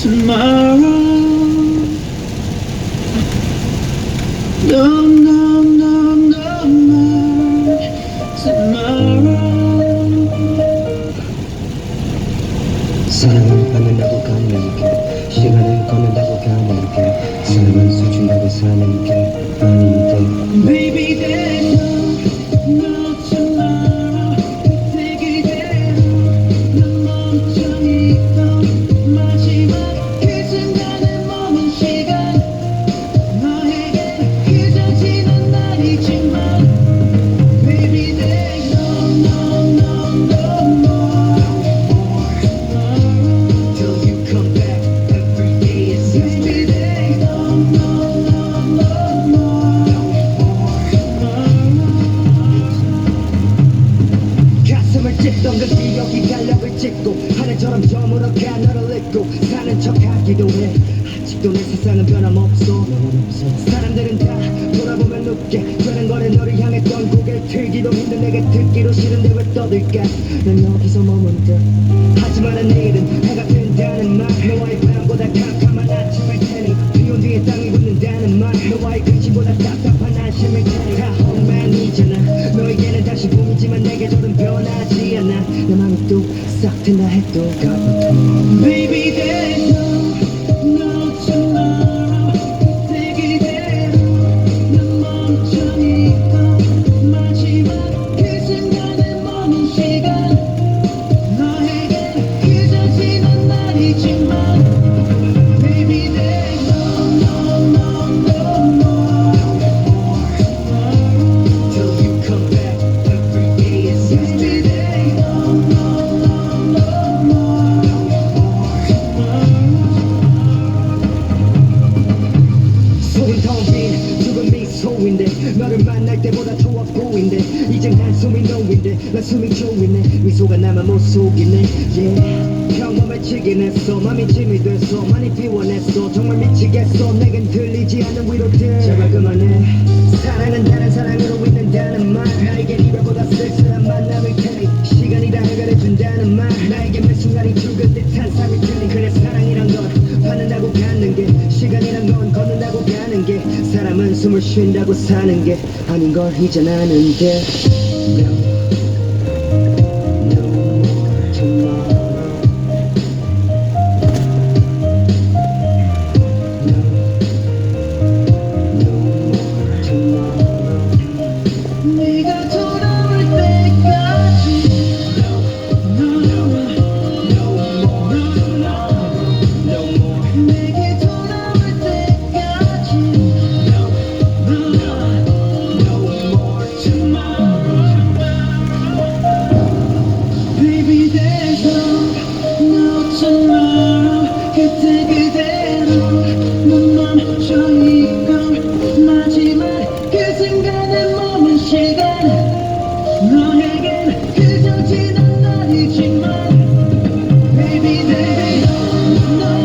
tomorrow. No, no, no, no more tomorrow. 사랑은 받는다고 가는 게, 시간을 걷는다고 가는 게, 사랑은 서준다고 사는 게 아닌데. Baby, there's no tomorrow. 그때 그대로 난 멈춰있던 마지막 그 순간에 머문 시간, 너에게 그저 지난 날이지만 Baby, there's no more Till you come back, every day is Baby, there's no more 가슴을 찢던 그 기억이 달력을 찍고 하늘처럼 저물어가 너를 잊고 사는 척하기도 해. 아직도 내 세상은 변함없어. 사람들은 다 돌아보면 웃게 되는 거래. 너를 향했던 고개 들기도 힘든 내게 듣기도 싫은데 왜 떠들까. 난 여기서 머문다. 하지만 내일은 해가 뜬다는 말, 너와의 밤보다 캄캄한 아침일 테니 비온 뒤에 땅이 굳는다는 말, 너와의 근심보다 답답한 안심일 테니 다 엉망이잖아. 너에게는 다시 봄이지만 내게 저는 변하지 않아. 내 맘이 또 싹 트나 해도 가보통 Baby, there's no tomorrow. 그때 그대로 난 멈춰있던 마지막 그 순간에 머문 시간, 너에게 그저 지난 날이지만 Baby, there's no more Till you come back, every day is Baby, there's no more 속은 텅 빈 죽은 미소인데 너를 만날 때보다 좋아 보인대. 이젠 한숨이 놓인데 난 숨이 조이네. 미소가 나만 못 속이네. Yeah. 평범해지긴 했어. 맘이 짐이 됐어. 많이 피워냈어. 정말 미치겠어. 내겐 들리지 않는 위로들 제발 그만해. 사랑은 다른 사랑으로 있는다는 말, 나에겐 이별보다 쓸쓸한 만남일 테니 시간이 다 해결해준다는 말, 나에게 매 순간이 죽을 듯한 삶일 테니 그래 사랑이란 건 받는다고 갖는 게, 시간이란 건 걷는다고 가는 게, 사람은 숨을 쉰다고 사는 게 아닌 걸 이제 아는데. No, no more tomorrow. No, no more tomorrow. 네가 돌아올 때까지 No, no, no more tomorrow. No more. 내게 돌아올 때까지 No, no more tomorrow. Baby, there's no tomorrow. 그때 그대로 난 멈춰있던 마지막 그 순간에 머문 시간, 너에겐 그저 지난 날이지만 Baby, there's no